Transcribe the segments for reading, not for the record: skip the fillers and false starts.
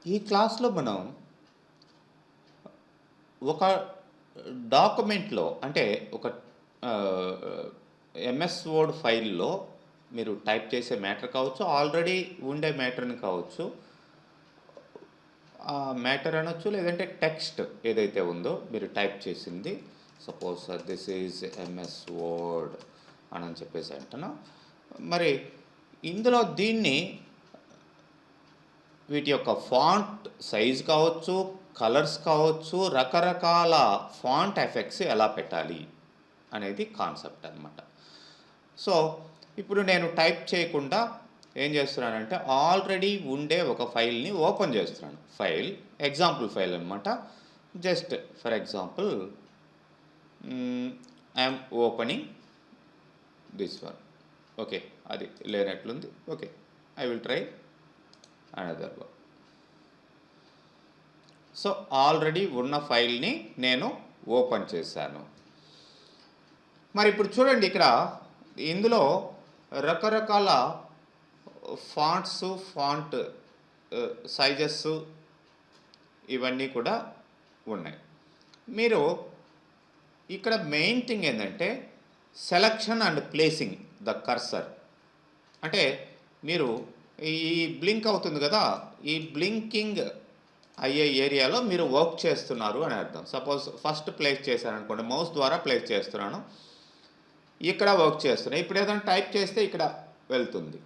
ఈ క్లాస్లో మనం ఒక డాక్యుమెంట్లో అంటే ఒక ఎంఎస్ వర్డ్ ఫైల్లో మీరు టైప్ చేసే మ్యాటర్ కావచ్చు, ఆల్రెడీ ఉండే మ్యాటర్ని కావచ్చు, ఆ మ్యాటర్ అనొచ్చు, లేదంటే టెక్స్ట్ ఏదైతే ఉందో మీరు టైప్ చేసింది. Suppose this is MS word అని చెప్పేసి అంటున్నా. మరి ఇందులో దీన్ని వీటి యొక్క ఫాంట్ సైజ్ కావచ్చు, కలర్స్ కావచ్చు, రకరకాల ఫాంట్ ఎఫెక్ట్స్ ఎలా పెట్టాలి అనేది కాన్సెప్ట్ అనమాట. సో ఇప్పుడు నేను టైప్ చేయకుండా ఏం చేస్తున్నానంటే ఆల్రెడీ ఉండే ఒక ఫైల్ని ఓపెన్ చేస్తున్నాను. ఫైల్ ఎగ్జాంపుల్ ఫైల్ అనమాట. Just for example I'm opening this one. Okay, అది లేనట్లుంది. Okay, I will try another one. So already ఉన్న ఫైల్ని నేను ఓపెన్ చేశాను. మరి ఇప్పుడు చూడండి, ఇక్కడ ఇందులో రకరకాల ఫాంట్స్, ఫాంట్ సైజెస్ ఇవన్నీ కూడా ఉన్నాయి. మీరు ఇక్కడ మెయిన్ థింగ్ ఏంటంటే selection and placing the cursor. అంటే మీరు ఈ బ్లింక్ అవుతుంది కదా, ఈ బ్లింకింగ్ అయ్యే ఏరియాలో మీరు వర్క్ చేస్తున్నారు అని అర్థం. సపోజ్ ఫస్ట్ ప్లేస్ చేశాను అనుకోండి, మౌస్ ద్వారా ప్లేస్ చేస్తున్నాను, ఇక్కడ వర్క్ చేస్తున్నాను. ఇప్పుడు ఏదైనా టైప్ చేస్తే ఇక్కడ వెళ్తుంది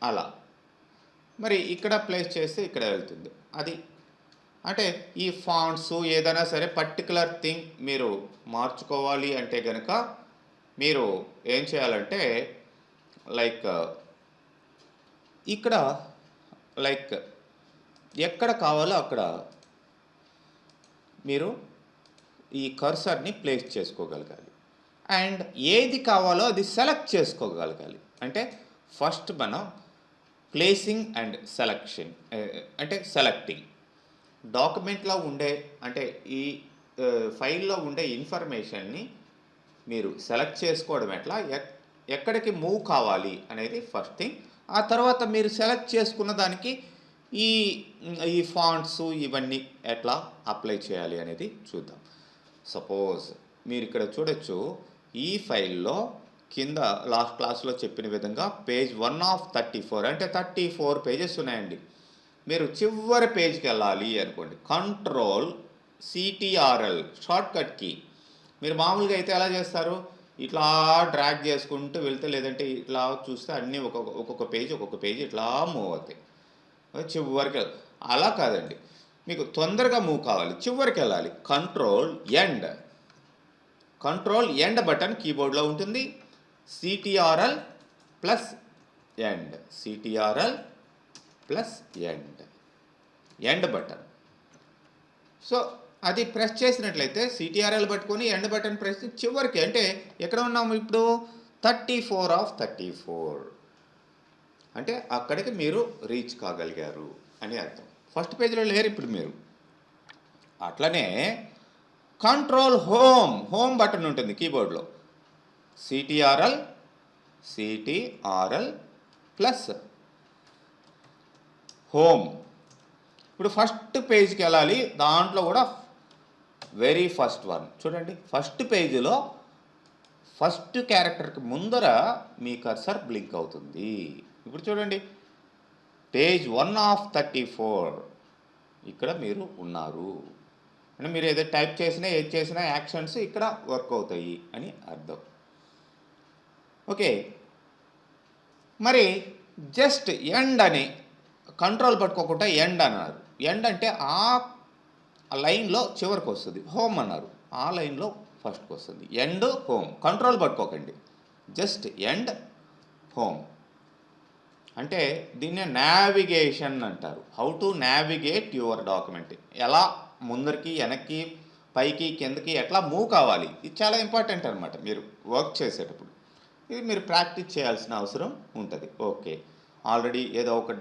అలా. మరి ఇక్కడ ప్లేస్ చేస్తే ఇక్కడ వెళ్తుంది. అది అంటే ఈ ఫాంట్స్ ఏదైనా సరే పర్టికులర్ థింగ్ మీరు మార్చుకోవాలి అంటే కనుక మీరు ఏం చేయాలంటే లైక్ ఇక్కడ లైక్ ఎక్కడ కావాలో అక్కడ మీరు ఈ కర్సర్ని ప్లేస్ చేసుకోగలగాలి. అండ్ ఏది కావాలో అది సెలెక్ట్ చేసుకోగలగాలి. అంటే ఫస్ట్ మనం ప్లేసింగ్ అండ్ సెలెక్షన్ అంటే సెలెక్టింగ్. డాక్యుమెంట్లో ఉండే అంటే ఈ ఫైల్లో ఉండే ఇన్ఫర్మేషన్ని మీరు సెలెక్ట్ చేసుకోవడం ఎట్లా, ఎక్కడికి మూవ్ కావాలి అనేది ఫస్ట్ థింగ్. ఆ తర్వాత మీరు సెలెక్ట్ చేసుకున్న దానికి ఈ ఈ ఫాంట్స్ ఇవన్నీ ఎట్లా అప్లై చేయాలి అనేది చూద్దాం. సపోజ్ మీరు ఇక్కడ చూడొచ్చు, ఈ ఫైల్లో కింద లాస్ట్ క్లాస్లో చెప్పిన విధంగా పేజ్ 1 ఆఫ్ 34 అంటే 34 పేజెస్ ఉన్నాయండి. మీరు చివరి పేజ్కి వెళ్ళాలి అనుకోండి, కంట్రోల్ సిటిఆర్ఎల్ షార్ట్కట్ కీ. మీరు మామూలుగా అయితే ఎలా చేస్తారు, ఇట్లా డ్రాగ్ చేసుకుంటూ వెళ్తే, లేదంటే ఇట్లా చూస్తే అన్నీ ఒక్కొక్క పేజ్ ఇట్లా మూవ్ అవుతాయి చివరికి. అలా కాదండి, మీకు తొందరగా మూవ్ కావాలి, చివరికి వెళ్ళాలి. కంట్రోల్ ఎండ్ బటన్ కీబోర్డ్లో ఉంటుంది. CTRL plus end, CTRL plus end button. So అది ప్రెస్ చేసినట్లయితే సిటిఆర్ఎల్ పట్టుకొని ఎండ్ బటన్ ప్రెస్ చివరికి, అంటే ఎక్కడ ఉన్నాము ఇప్పుడు 34 ఆఫ్ 34 అంటే అక్కడికి మీరు రీచ్ కాగలిగారు అని అర్థం. ఫస్ట్ పేజీలో లేరు ఇప్పుడు మీరు. అట్లనే కంట్రోల్ హోమ్ బటన్ ఉంటుంది కీబోర్డ్లో. CTRL plus home. ఇప్పుడు ఫస్ట్ పేజ్కి వెళ్ళాలి, దాంట్లో కూడా వెరీ ఫస్ట్ వన్ చూడండి. ఫస్ట్ పేజీలో ఫస్ట్ క్యారెక్టర్కి ముందర మీ కర్సర్ బ్లింక్ అవుతుంది. ఇప్పుడు చూడండి, పేజ్ 1 ఆఫ్ 34 ఇక్కడ మీరు ఉన్నారు అంటే మీరు ఏదో టైప్ చేసినా ఏది చేసినా యాక్షన్స్ ఇక్కడ వర్క్ అవుతాయి అని అర్థం. ఓకే, మరి జస్ట్ ఎండ్ అని కంట్రోల్ పట్టుకోకుండా ఎండ్ అన్నారు. ఎండ్ అంటే ఆ లైన్లో చివరికి వస్తుంది. హోమ్ అన్నారు, ఆ లైన్లో ఫస్ట్కి వస్తుంది. ఎండ్ హోమ్, కంట్రోల్ పట్టుకోకండి, జస్ట్ ఎండ్ హోమ్. అంటే దీన్నే నావిగేషన్ అంటారు. How to navigate your document, ఎలా ముందరికి వెనక్కి పైకి కిందకి ఎట్లా మూవ్ కావాలి, ఇది చాలా ఇంపార్టెంట్ అనమాట మీరు వర్క్ చేసేటప్పుడు. ఇది మీరు ప్రాక్టీస్ చేయాల్సిన అవసరం ఉంటుంది. ఓకే, ఆల్రెడీ ఏదో ఒక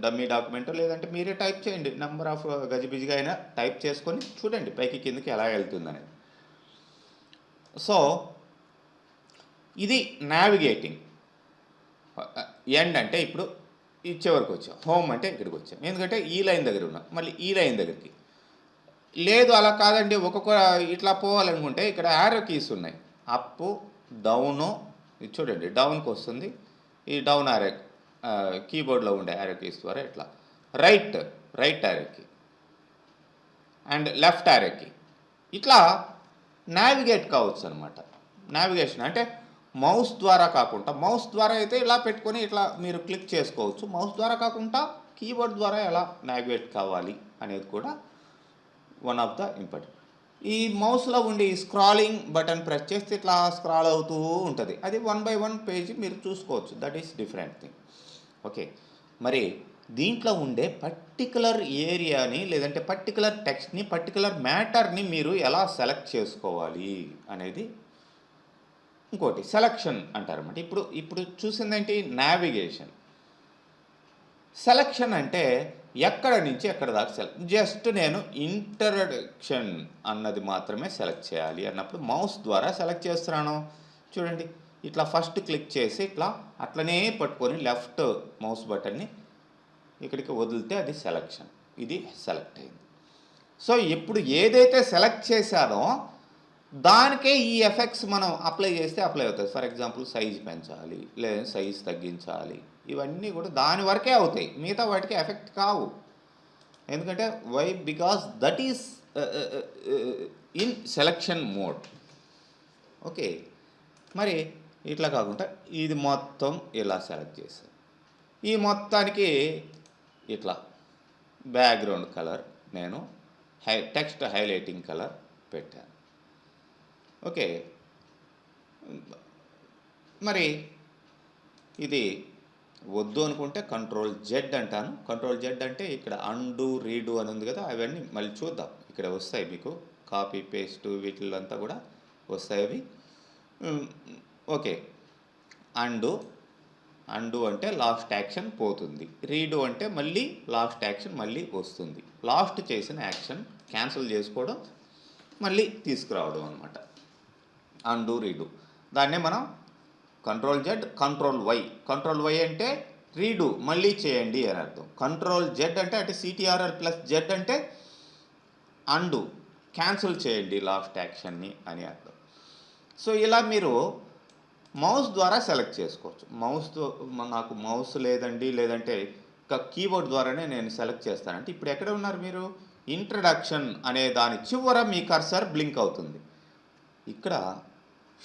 డమ్మీ డాక్యుమెంట్ లేదంటే మీరే టైప్ చేయండి, నెంబర్ ఆఫ్ గజిబిజిగా అయినా టైప్ చేసుకొని చూడండి పైకి కిందకి ఎలా వెళ్తుందనేది. సో ఇది నావిగేటింగ్. ఎండ్ అంటే ఇప్పుడు ఈ చివరికి వచ్చాం. హోమ్ అంటే ఇక్కడికి వచ్చాం. ఎందుకంటే ఈ లైన్ దగ్గర ఉన్నాం. మళ్ళీ ఈ లైన్ దగ్గరికి. లేదు అలా కాదండి, ఒక్కొక్క ఇట్లా పోవాలనుకుంటే ఇక్కడ యారో కీస్ ఉన్నాయి. అప్, డౌను, ఇది చూడండి డౌన్కి వస్తుంది. ఈ డౌన్ యారో కీబోర్డ్లో ఉండే యారో కీస్ ద్వారా ఇట్లా రైట్ యారోకి అండ్ లెఫ్ట్ యారోకి ఇట్లా నావిగేట్ కావచ్చు అనమాట. నావిగేషన్ అంటే మౌస్ ద్వారా కాకుండా, మౌస్ ద్వారా అయితే ఇలా పెట్టుకొని ఇట్లా మీరు క్లిక్ చేసుకోవచ్చు. మౌస్ ద్వారా కాకుండా కీబోర్డ్ ద్వారా ఎలా నావిగేట్ కావాలి అనేది కూడా వన్ ఆఫ్ ద ఇంపార్టెంట్. ఈ మౌస్లో ఉండి స్క్రాలింగ్ బటన్ ప్రెస్ చేస్తే ఇట్లా స్క్రాల్ అవుతూ ఉంటుంది. అది 1 by 1 పేజీ మీరు చూసుకోవచ్చు. That is different thing. Okay, మరి దీంట్లో ఉండే పర్టికులర్ ఏరియాని లేదంటే పర్టికులర్ టెక్స్ట్ని పర్టికులర్ మ్యాటర్ని మీరు ఎలా సెలెక్ట్ చేసుకోవాలి అనేది ఇంకోటి సెలక్షన్ అంటారన్నమాట. ఇప్పుడు చూసిందేంటి నావిగేషన్. సెలక్షన్ అంటే ఎక్కడ నుంచి ఎక్కడ దాకా జస్ట్ నేను ఇంట్రడక్షన్ అన్నది మాత్రమే సెలెక్ట్ చేయాలి అన్నప్పుడు మౌస్ ద్వారా సెలెక్ట్ చేస్తున్నాను. చూడండి ఇట్లా ఫస్ట్ క్లిక్ చేసి ఇట్లా అట్లనే పట్టుకొని లెఫ్ట్ మౌస్ బటన్ని ఇక్కడికి వదిలితే అది సెలక్షన్. ఇది సెలెక్ట్ అయింది. సో ఇప్పుడు ఏదైతే సెలెక్ట్ చేశారో దానికే ఈ ఎఫెక్ట్స్ మనం అప్లై చేస్తే అప్లై అవుతుంది. ఫర్ ఎగ్జాంపుల్ సైజ్ పెంచాలి లేదా సైజ్ తగ్గించాలి, ఇవన్నీ కూడా దాని వరకే అవుతాయి. మిగతా వాటికి ఎఫెక్ట్ కావు. ఎందుకంటే why? Because that is in selection mode. Okay, మరి ఇట్లా కాకుండా ఇది మొత్తం ఇలా సెలెక్ట్ చేశాను. ఈ మొత్తానికి ఇట్లా బ్యాక్గ్రౌండ్ కలర్ నేను టెక్స్ట్ హైలైటింగ్ కలర్ పెట్టాను. ఓకే, మరి ఇది వద్దు అనుకుంటే Ctrl+Z అంటాను. Ctrl+Z అంటే ఇక్కడ అండు రీడు అని ఉంది కదా, అవన్నీ మళ్ళీ చూద్దాం. ఇక్కడ వస్తాయి మీకు కాపీ పేస్ట్ వీటిల్లంతా కూడా వస్తాయి అవి. ఓకే, అండు అంటే లాస్ట్ యాక్షన్ పోతుంది, రీడు అంటే మళ్ళీ లాస్ట్ యాక్షన్ మళ్ళీ వస్తుంది. లాస్ట్ చేసిన యాక్షన్ క్యాన్సిల్ చేసుకోవడం మళ్ళీ తీసుకురావడం అనమాట అండు రీడు. దాన్నే మనం Ctrl+Z Ctrl+Y. Ctrl+Y అంటే రీడు మళ్ళీ చేయండి అని అర్థం. Ctrl+Z అంటే CTRL+Z అంటే అండు క్యాన్సిల్ చేయండి లాస్ట్ యాక్షన్ని అని అర్థం. సో ఇలా మీరు మౌస్ ద్వారా సెలెక్ట్ చేసుకోవచ్చు. మౌస్తో నాకు మౌస్ లేదండి, లేదంటే కీబోర్డ్ ద్వారానే నేను సెలెక్ట్ చేస్తానంటే ఇప్పుడు ఎక్కడ ఉన్నారు మీరు? ఇంట్రడక్షన్ అనే దాని చివర మీ కర్సర్ బ్లింక్ అవుతుంది. ఇక్కడ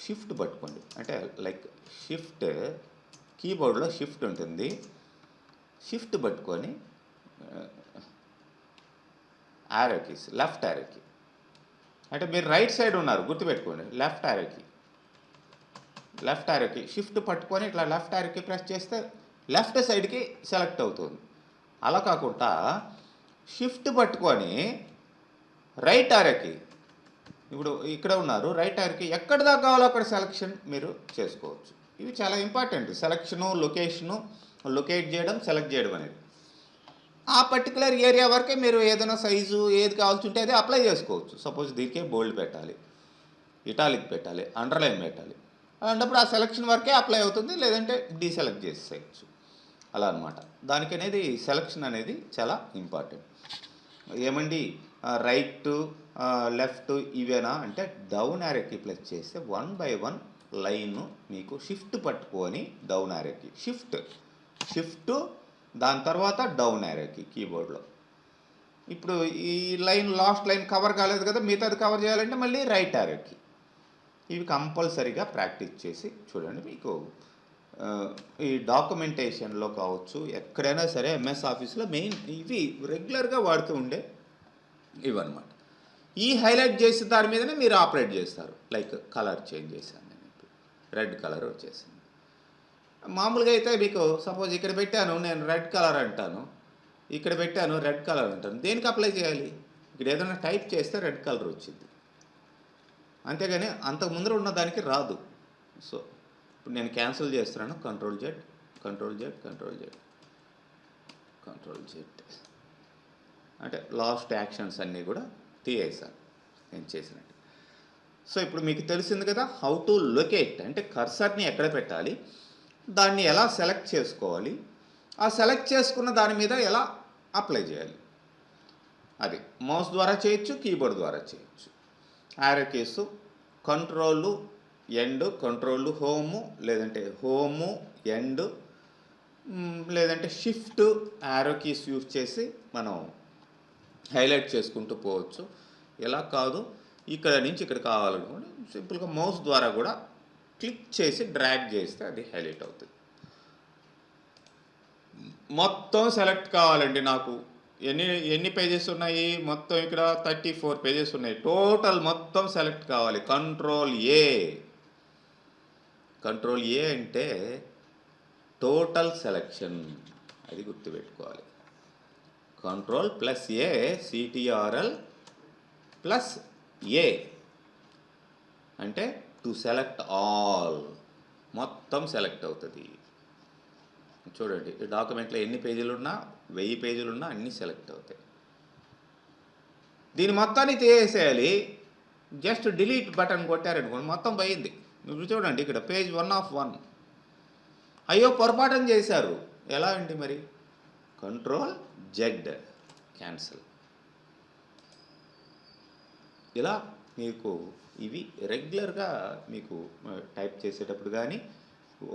షిఫ్ట్ పట్టుకోండి, అంటే లైక్ షిఫ్ట్, కీబోర్డ్లో షిఫ్ట్ ఉంటుంది. షిఫ్ట్ పట్టుకొని యారో కీస్, లెఫ్ట్ యారోకి, అంటే మీరు రైట్ సైడ్ ఉన్నారు గుర్తుపెట్టుకోండి. లెఫ్ట్ యారోకి షిఫ్ట్ పట్టుకొని ఇట్లా లెఫ్ట్ యారోకి ప్రెస్ చేస్తే లెఫ్ట్ సైడ్కి సెలెక్ట్ అవుతుంది. అలా కాకుండా షిఫ్ట్ పట్టుకొని రైట్ యారోకి, ఇప్పుడు ఇక్కడ ఉన్నారు, రైట్ యారోకి ఎక్కడ దాకా కావాలో అక్కడ సెలెక్షన్ మీరు చేసుకోవచ్చు. ఇవి చాలా ఇంపార్టెంట్. సెలెక్షను, లొకేషను, లొకేట్ చేయడం, సెలెక్ట్ చేయడం అనేది ఆ పర్టికులర్ ఏరియా వరకే మీరు ఏదైనా సైజు ఏది కావాల్సి ఉంటే అది అప్లై చేసుకోవచ్చు. సపోజ్ దీనికే బోల్డ్ పెట్టాలి, ఇటాలిక్ పెట్టాలి, అండర్లైన్ పెట్టాలి అలాంటప్పుడు ఆ సెలెక్షన్ వరకే అప్లై అవుతుంది, లేదంటే డీసెలెక్ట్ చేసేయచ్చు అలా అనమాట. దానికి అనేది సెలెక్షన్ అనేది చాలా ఇంపార్టెంట్. ఏమండి రైట్ లెఫ్ట్ ఇవేనా అంటే డౌన్ యారోకి ప్లస్ చేస్తే 1 by 1 లైన్ మీకు షిఫ్ట్ పట్టుకొని డౌన్ యారోకి షిఫ్ట్ దాని తర్వాత డౌన్ యారోకి కీబోర్డ్లో. ఇప్పుడు ఈ లైన్ లాస్ట్ లైన్ కవర్ కాలేదు కదా, మిగతాది కవర్ చేయాలంటే మళ్ళీ రైట్ యారోకి. ఇవి కంపల్సరీగా ప్రాక్టీస్ చేసి చూడండి. మీకు ఈ డాక్యుమెంటేషన్లో కావచ్చు, ఎక్కడైనా సరే ఎంఎస్ ఆఫీస్లో మెయిన్ ఇవి రెగ్యులర్గా వాడుతూ ఉండే ఇవన్నమాట. ఈ హైలైట్ చేసి దాని మీదనే మీరు ఆపరేట్ చేస్తారు. లైక్ కలర్ చేంజ్ చేశాను నేను, ఇప్పుడు రెడ్ కలర్ వచ్చేసింది. మామూలుగా అయితే మీకు సపోజ్ ఇక్కడ పెట్టాను నేను రెడ్ కలర్ అంటాను, ఇక్కడ పెట్టాను రెడ్ కలర్ అంటాను. దేనికి అప్లై చేయాలి? ఇక్కడ ఏదైనా టైప్ చేస్తే రెడ్ కలర్ వచ్చింది, అంతేగాని అంతకు ముందర ఉన్న దానికి రాదు. సో ఇప్పుడు నేను క్యాన్సిల్ చేస్తున్నాను. Ctrl+Z అంటే లాస్ట్ యాక్షన్స్ అన్నీ కూడా తీసేసాను నేను చేసినట్టు. సో ఇప్పుడు మీకు తెలిసింది కదా హౌ టు లొకేట్ అంటే కర్సర్ని ఎక్కడ పెట్టాలి, దాన్ని ఎలా సెలెక్ట్ చేసుకోవాలి, ఆ సెలెక్ట్ చేసుకున్న దాని మీద ఎలా అప్లై చేయాలి, అది మౌస్ ద్వారా చేయొచ్చు, కీబోర్డ్ ద్వారా చేయొచ్చు. Arrow case control end, control home, లేదంటే హోము ఎండ్, లేదంటే షిఫ్ట్ యారో కీస్ యూజ్ చేసి మనం హైలైట్ చేసుకుంటూ పోవచ్చు. ఎలా కాదు, ఇక్కడ నుంచి ఇక్కడ కావాలనుకోండి సింపుల్గా మౌస్ ద్వారా కూడా క్లిక్ చేసి డ్రాగ్ చేస్తే అది హైలైట్ అవుతుంది. మొత్తం సెలెక్ట్ కావాలండి నాకు. ఎన్ని పేజెస్ ఉన్నాయి, మొత్తం ఇక్కడ 34 పేజెస్ ఉన్నాయి. టోటల్ మొత్తం సెలెక్ట్ కావాలి. కంట్రోల్ ఏ అంటే టోటల్ సెలెక్షన్, అది గుర్తుపెట్టుకోవాలి. కంట్రోల్ ప్లస్ ఏ, CTRL ప్లస్ ఏ అంటే టు సెలెక్ట్ ఆల్, మొత్తం సెలెక్ట్ అవుతుంది. చూడండి ఈ డాక్యుమెంట్లో ఎన్ని పేజీలు ఉన్నా, 1000 పేజీలు ఉన్నా అన్నీ సెలెక్ట్ అవుతాయి. దీని మొత్తాన్ని తీసేయాలి. జస్ట్ డిలీట్ బటన్ కొట్టారనుకోండి మొత్తం పోయింది. ఇప్పుడు చూడండి ఇక్కడ పేజ్ 1 of 1. అయ్యో పొరపాటున చేశారు, ఎలా అండి మరి? Control Z cancel. ఇలా మీకు ఇవి రెగ్యులర్గా మీకు టైప్ చేసేటప్పుడు కానీ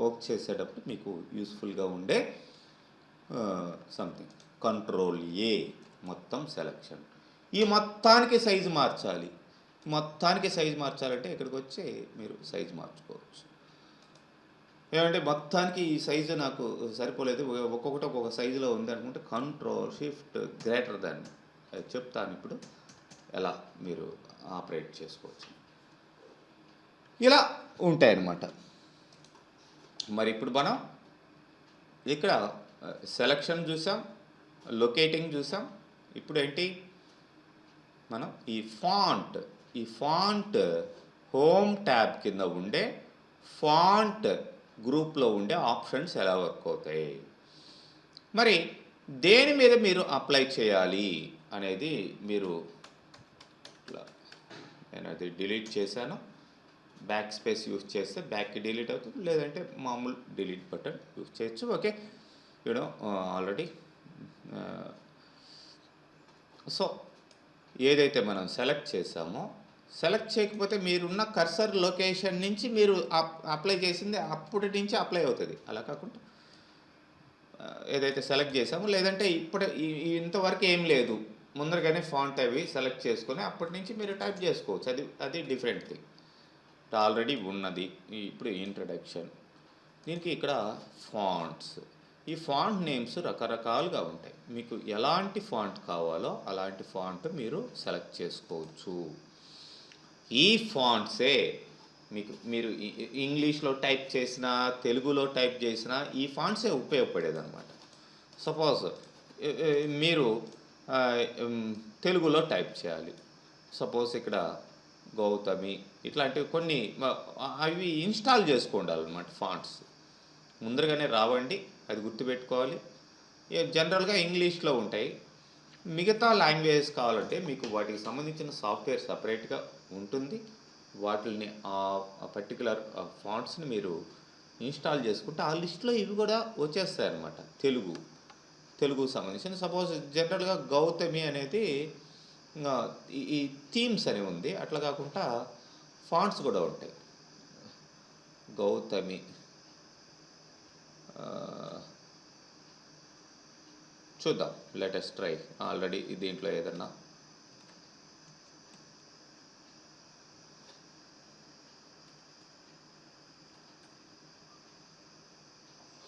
వర్క్ చేసేటప్పుడు మీకు యూస్ఫుల్గా ఉండే సంథింగ్. కంట్రోల్ ఏ మొత్తం సెలెక్షన్. ఈ మొత్తానికి సైజు మార్చాలి. మొత్తానికి సైజు మార్చాలంటే ఇక్కడికి వచ్చి మీరు సైజు మార్చుకోవచ్చు. ఏమంటే మొత్తానికి ఈ సైజు నాకు సరిపోలేదు, ఒక్కొక్కటి ఒక్కొక్క సైజులో ఉంది అనుకుంటే కంట్రోల్ షిఫ్ట్ గ్రేటర్ దాన్ చెప్తాను ఇప్పుడు ఎలా మీరు ఆపరేట్ చేసుకోవచ్చు. ఇలా ఉంటాయన్నమాట. మరి ఇప్పుడు మనం ఇక్కడ సెలక్షన్ చూసాం, లొకేటింగ్ చూసాం. ఇప్పుడు ఏంటి, మనం ఈ ఫాంట్ హోమ్ ట్యాబ్ కింద ఉండే ఫాంట్ గ్రూప్లో ఉండే ఆప్షన్స్ ఎలా వర్క్ అవుతాయి, మరి దేని మీద మీరు అప్లై చేయాలి అనేది మీరు నేను అది డిలీట్ చేశాను. బ్యాక్ స్పేస్ యూజ్ చేస్తే బ్యాక్కి డిలీట్ అవుతుంది, లేదంటే మామూలు డిలీట్ బటన్ యూజ్ చేయొచ్చు. Okay, you know already. సో ఏదైతే మనం సెలెక్ట్ చేసామో, సెలెక్ట్ చేయకపోతే మీరున్న కర్సర్ లొకేషన్ నుంచి మీరు అప్లై చేసింది అప్పటి నుంచి అప్లై అవుతుంది. అలా కాకుండా ఏదైతే సెలెక్ట్ చేసామో, లేదంటే ఇంతవరకు ఏం లేదు, ముందరగానే ఫాంట్ అవి సెలెక్ట్ చేసుకొని అప్పటి నుంచి మీరు టైప్ చేసుకోవచ్చు. అది డిఫరెంట్ థింగ్. ఆల్రెడీ ఉన్నది. ఇప్పుడు ఇంట్రడక్షన్. దీనికి ఇక్కడ ఫాంట్స్. ఈ ఫాంట్ నేమ్స్ రకరకాలుగా ఉంటాయి. మీకు ఎలాంటి ఫాంట్ కావాలో అలాంటి ఫాంట్ మీరు సెలెక్ట్ చేసుకోవచ్చు. ఈ ఫాంట్సే మీరు ఇంగ్లీష్లో టైప్ చేసినా, తెలుగులో టైప్ చేసినా ఈ ఫాంట్సే ఉపయోగపడేదన్నమాట. సపోజ్ మీరు తెలుగులో టైప్ చేయాలి. సపోజ్ ఇక్కడ గౌతమి, ఇట్లాంటివి కొన్ని అవి ఇన్స్టాల్ చేసుకోండాలన్నమాట. ఫాంట్స్ ముందరగానే రావండి, అది గుర్తుపెట్టుకోవాలి. జనరల్గా ఇంగ్లీష్లో ఉంటాయి. మిగతా లాంగ్వేజెస్ కావాలంటే మీకు వాటికి సంబంధించిన సాఫ్ట్వేర్ సపరేట్గా ఉంటుంది. వాటిని ఆ పర్టికులర్ ఫాంట్స్ని మీరు ఇన్స్టాల్ చేసుకుంటే ఆ లిస్ట్లో ఇవి కూడా వచ్చేస్తాయి అన్నమాట. తెలుగు సంబంధించిన సపోజ్ జనరల్గా గౌతమి అనేది ఈ థీమ్స్ అని ఉంది. అట్లా కాకుండా ఫాంట్స్ కూడా ఉంటాయి. గౌతమి చూద్దాం, లెటెస్ట్ ట్రై. ఆల్రెడీ దీంట్లో ఏదన్నా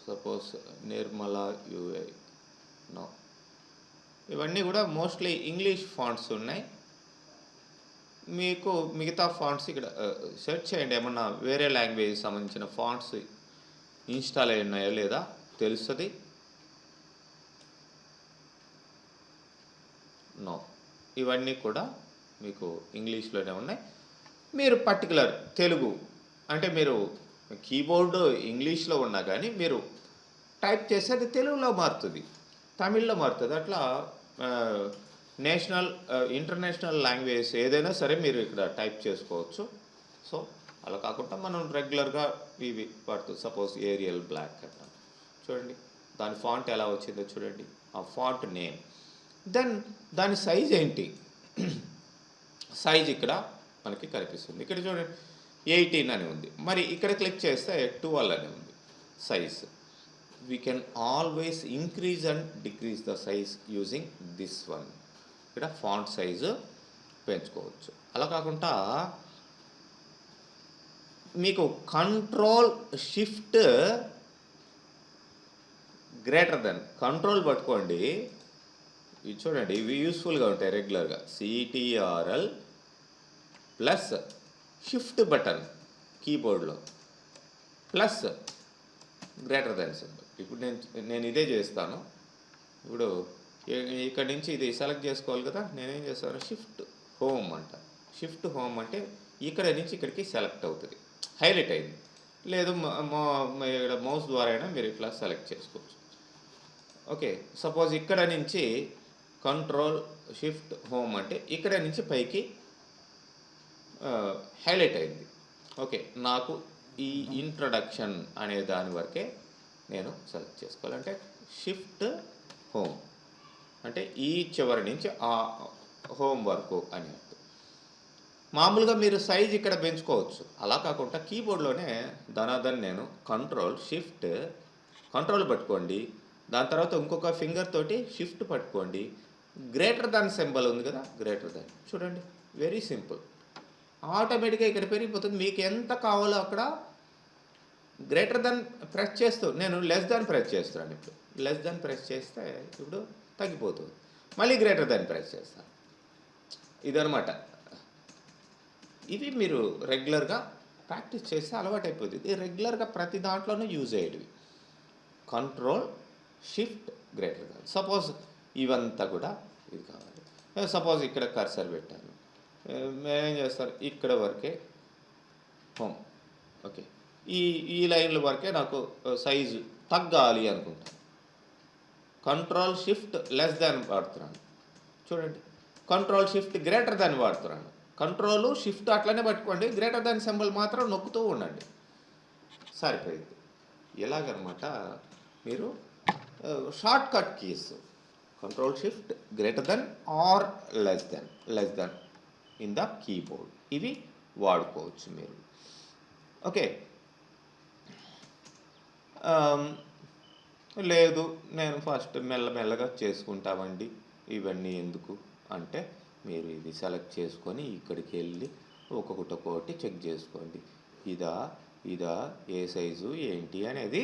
సపోజ్ నిర్మలా యూఐ నో, ఇవన్నీ కూడా మోస్ట్లీ ఇంగ్లీష్ ఫాంట్స్ ఉన్నాయి. మీకు మిగతా ఫాంట్స్ ఇక్కడ సెర్చ్ చేయండి, ఏమన్నా వేరే లాంగ్వేజ్ సంబంధించిన ఫాంట్స్ ఇన్స్టాల్ అయి ఉన్నాయో లేదా తెలుస్తుంది. నో, ఇవన్నీ కూడా మీకు ఇంగ్లీష్లోనే ఉన్నాయి. మీరు పర్టికులర్ తెలుగు అంటే మీరు కీబోర్డు ఇంగ్లీష్లో ఉన్నా కానీ మీరు టైప్ చేస్తే అది తెలుగులో మారుతుంది, తమిళ్లో మారుతుంది. అట్లా నేషనల్ ఇంటర్నేషనల్ లాంగ్వేజ్ ఏదైనా సరే మీరు ఇక్కడ టైప్ చేసుకోవచ్చు. సో అలా కాకుండా మనం రెగ్యులర్గా ఇవి వాడుతూ సపోజ్ ఏరియల్ బ్లాక్ అంటాం చూడండి, దాని ఫాంట్ ఎలా వచ్చిందో చూడండి, ఆ ఫాంట్ నేమ్. దెన్ దాని సైజ్ ఏంటి, సైజ్ ఇక్కడ మనకి కనిపిస్తుంది. ఇక్కడ చూడండి 18 అని ఉంది, మరి ఇక్కడ క్లిక్ చేస్తే 12 అని ఉంది size. We can always increase and decrease the size using this one. ఇక్కడ ఫాంట్ సైజు పెంచుకోవచ్చు. అలా కాకుండా మీకు control shift greater than, control పట్టుకోండి, ఇవి చూడండి, ఇవి యూస్ఫుల్గా ఉంటాయి రెగ్యులర్గా. సిటిఆర్ఎల్ ప్లస్ షిఫ్ట్ బటన్ కీబోర్డ్లో ప్లస్ గ్రేటర్ దెన్ సింబల్. ఇప్పుడు నేను ఇదే చేస్తాను. ఇప్పుడు ఇక్కడ నుంచి ఇది సెలెక్ట్ చేసుకోవాలి కదా, నేనేం చేస్తాను, షిఫ్ట్ హోమ్ అంట. షిఫ్ట్ హోమ్ అంటే ఇక్కడ నుంచి ఇక్కడికి సెలెక్ట్ అవుతుంది, హైలైట్ అయింది. లేదు ఇక్కడ మౌస్ ద్వారా అయినా మీరు ఇట్లా సెలెక్ట్ చేసుకోవచ్చు. ఓకే, సపోజ్ ఇక్కడ నుంచి కంట్రోల్ షిఫ్ట్ హోమ్ అంటే ఇక్కడ నుంచి పైకి హైలైట్ అయింది. ఓకే, నాకు ఈ ఇంట్రడక్షన్ అనే దాని వరకే నేను సెలెక్ట్ చేసుకోవాలంటే షిఫ్ట్ హోమ్ అంటే ఈ చివరి నుంచి ఆ హోమ్ వరకు అని అర్థం. మామూలుగా మీరు సైజ్ ఇక్కడ పెంచుకోవచ్చు. అలా కాకుండా కీబోర్డ్లోనే ధనాధన్ నేను కంట్రోల్ షిఫ్ట్, కంట్రోల్ పట్టుకోండి, దాని తర్వాత ఇంకొక ఫింగర్ తోటి షిఫ్ట్ పట్టుకోండి, గ్రేటర్ దాన్ సింబల్ ఉంది కదా, గ్రేటర్ దాన్ చూడండి, వెరీ సింపుల్. ఆటోమేటిక్గా ఇక్కడ పెరిగిపోతుంది. మీకు ఎంత కావాలో అక్కడ గ్రేటర్ దాన్ ప్రెస్ చేస్తూ, నేను లెస్ దాన్ ప్రెస్ చేస్తున్నాను. ఇప్పుడు లెస్ దాన్ ప్రెస్ చేస్తే ఇప్పుడు తగ్గిపోతుంది. మళ్ళీ గ్రేటర్ దాన్ ప్రెస్ చేస్తాను. ఇదనమాట. ఇవి మీరు రెగ్యులర్గా ప్రాక్టీస్ చేస్తే అలవాటు అయిపోతుంది. ఇది రెగ్యులర్గా ప్రతి దాంట్లోనూ యూజ్ అయ్యేటివి. Control shift greater than. Suppose ఇవంతా కూడా ఇది కావాలి. సపోజ్ ఇక్కడ కర్సర్ పెట్టాను, నేనేం చేస్తారు, ఇక్కడ వరకే హోమ్. ఓకే, ఈ లైన్ల వరకే నాకు సైజు తగ్గాలి అనుకుంటాను. కంట్రోల్ షిఫ్ట్ లెస్ దాన్ వాడుతున్నాను చూడండి, కంట్రోల్ షిఫ్ట్ గ్రేటర్ దాన్ వాడుతున్నాను. కంట్రోలు షిఫ్ట్ అట్లనే పట్టుకోండి, గ్రేటర్ దాన్ సింబల్ మాత్రం నొక్కుతూ ఉండండి, సరిపోయింది. ఎలాగనమాట మీరు shortcut keys control shift greater than or less than in the keyboard, ఇవి వాడుకోవచ్చు మీరు. ఓకే, లేదు నేను ఫస్ట్ మెల్లమెల్లగా చేసుకుంటామండి, ఇవన్నీ ఎందుకు అంటే మీరు ఇది సెలెక్ట్ చేసుకొని ఇక్కడికి వెళ్ళి ఒక్కొక్కటి చెక్ చేసుకోండి. ఇదా ఏ సైజు ఏంటి అనేది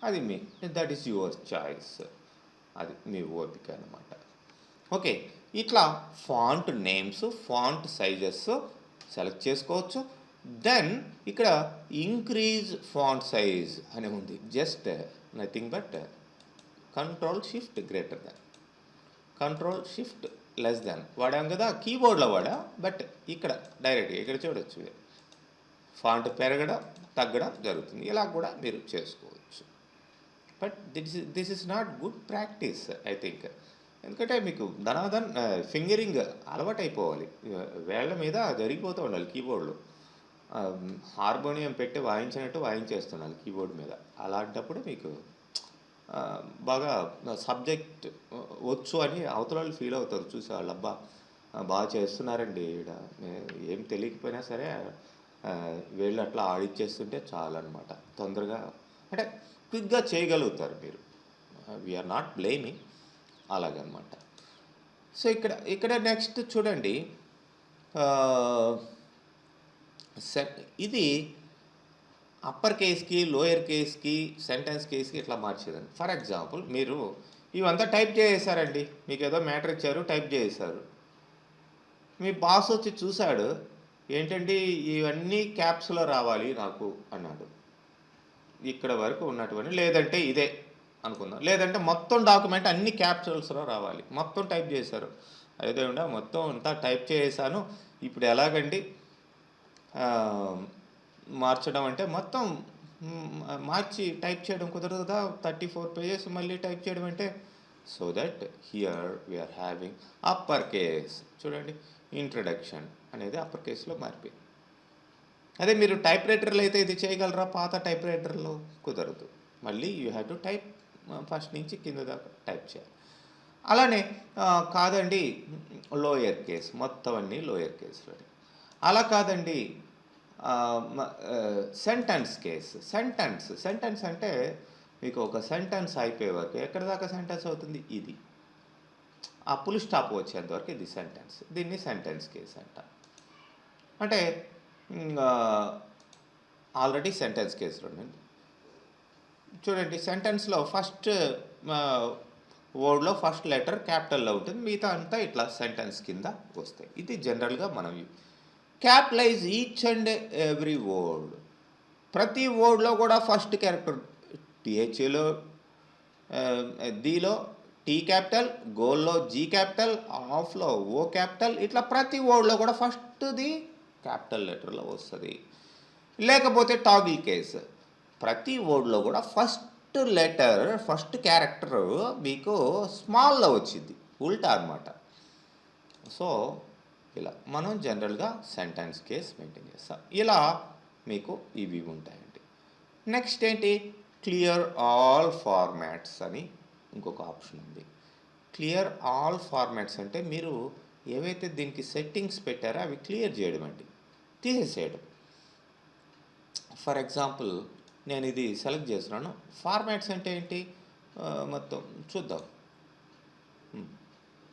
అది మీ, దట్ ఈస్ యువర్ చాయిస్, అది మీ ఓపిక అనమాట. ఓకే, ఇట్లా font names, font sizes select చేసుకోవచ్చు. దెన్ ఇక్కడ ఇంక్రీజ్ ఫాంట్ సైజ్ అని ఉంది, just nothing but control shift greater than, control shift less than వాడాం కదా కీబోర్డ్లో వాడా, బట్ ఇక్కడ డైరెక్ట్గా ఇక్కడ చూడొచ్చు ఫాంట్ పెరగడం తగ్గడం జరుగుతుంది. ఇలా కూడా మీరు చేసుకోవచ్చు. But this is not good practice I think. ఎందుకంటే మీకు ధనాధన్ ఫింగరింగ్ అలవాటు అయిపోవాలి, వేళ్ల మీద జరిగిపోతూ ఉండాలి కీబోర్డ్లో. హార్మోనియం పెట్టి వాయించినట్టు వాయించేస్తున్నాను కీబోర్డ్ మీద. అలాంటప్పుడు మీకు బాగా సబ్జెక్ట్ వచ్చు అని అవతల వాళ్ళు ఫీల్ అవుతారు చూసేవాళ్ళు. అబ్బా బాగా చేస్తున్నారండి, ఈడ ఏం తెలియకపోయినా సరే వీళ్ళు అట్లా ఆడిచ్చేస్తుంటే చాలన్నమాట, తొందరగా అంటే క్విక్గా చేయగలుగుతారు మీరు. వీఆర్ నాట్ బ్లేమింగ్, అలాగనమాట. సో ఇక్కడ నెక్స్ట్ చూడండి, ఇది అప్పర్ కేస్కి లోయర్ కేస్కి సెంటెన్స్ కేస్కి ఇట్లా మార్చేదండి. ఫర్ ఎగ్జాంపుల్ మీరు ఇవంతా టైప్ చేసేసారండి, మీకు ఏదో మ్యాటర్ ఇచ్చారు, టైప్ చేసేసారు. మీ బాస్ వచ్చి చూశాడు, ఏంటండి ఇవన్నీ క్యాప్స్లో రావాలి నాకు అన్నాడు. ఇక్కడ వరకు ఉన్నటువంటి, లేదంటే ఇదే అనుకుందాం, లేదంటే మొత్తం డాక్యుమెంట్ అన్ని క్యాప్స్లో రావాలి, మొత్తం టైప్ చేశారు. అదే ఉండా మొత్తం అంతా టైప్ చేసేసాను, ఇప్పుడు ఎలాగండి మార్చడం అంటే మొత్తం మార్చి టైప్ చేయడం కుదరదు కదా, 34 pages మళ్ళీ టైప్ చేయడం అంటే. So that here we are having upper case. చూడండి, ఇంట్రడక్షన్ అనేది అప్పర్ కేస్లో మారిపోయింది. అదే మీరు టైప్ రైటర్లో అయితే ఇది చేయగలరా, పాత టైప్ రైటర్లో కుదరదు. మళ్ళీ you have to type first నుంచి కింద దాకా టైప్ చేయాలి. అలానే కాదండి లోయర్ కేస్, మొత్తం అన్నీ లోయర్ కేసులు. అలా కాదండి సెంటెన్స్ కేస్. సెంటెన్స్ అంటే మీకు ఒక సెంటెన్స్ అయిపోయే వరకు ఎక్కడి దాకా సెంటెన్స్ అవుతుంది, ఇది ఆ ఫుల్ స్టాప్ వచ్చేంత వరకు ఇది సెంటెన్స్. దీన్ని సెంటెన్స్ కేస్ అంట. అంటే ఆల్రెడీ సెంటెన్స్ కేసులు ఉండండి. చూడండి, సెంటెన్స్లో ఫస్ట్ వర్డ్లో ఫస్ట్ లెటర్ క్యాపిటల్లో ఉంటుంది, మిగతా అంతా ఇట్లా సెంటెన్స్ కింద వస్తాయి. ఇది జనరల్గా మనం capitalise each and every word. ప్రతి వర్డ్లో కూడా ఫస్ట్ క్యారెక్టర్ టీహెచ్లో, దీలో టీ క్యాపిటల్, గోల్లో జీ క్యాపిటల్, ఆఫ్లో ఓ క్యాపిటల్, ఇట్లా ప్రతి వర్డ్లో కూడా ఫస్ట్ది క్యాపిటల్ లెటర్లో వస్తుంది. లేకపోతే టాగిల్ కేస్, ప్రతి వర్డ్లో కూడా ఫస్ట్ లెటర్ ఫస్ట్ క్యారెక్టర్ మీకు స్మాల్లో వచ్చింది, ఉల్టా అనమాట. సో ఇలా మనం జనరల్గా సెంటెన్స్ కేస్ మెయింటైన్ చేస్తాం. ఇలా మీకు ఇవి ఉంటాయండి. నెక్స్ట్ ఏంటి, క్లియర్ ఆల్ ఫార్మాట్స్ అని ఇంకొక ఆప్షన్ ఉంది. క్లియర్ ఆల్ ఫార్మాట్స్ అంటే మీరు ఏవైతే దీనికి సెట్టింగ్స్ పెట్టారో అవి క్లియర్ చేయడం అండి, తీసేసేయడం. ఫర్ ఎగ్జాంపుల్ నేను ఇది సెలెక్ట్ చేస్తున్నాను. ఫార్మాట్స్ అంటే ఏంటి, మొత్తం చూద్దాం.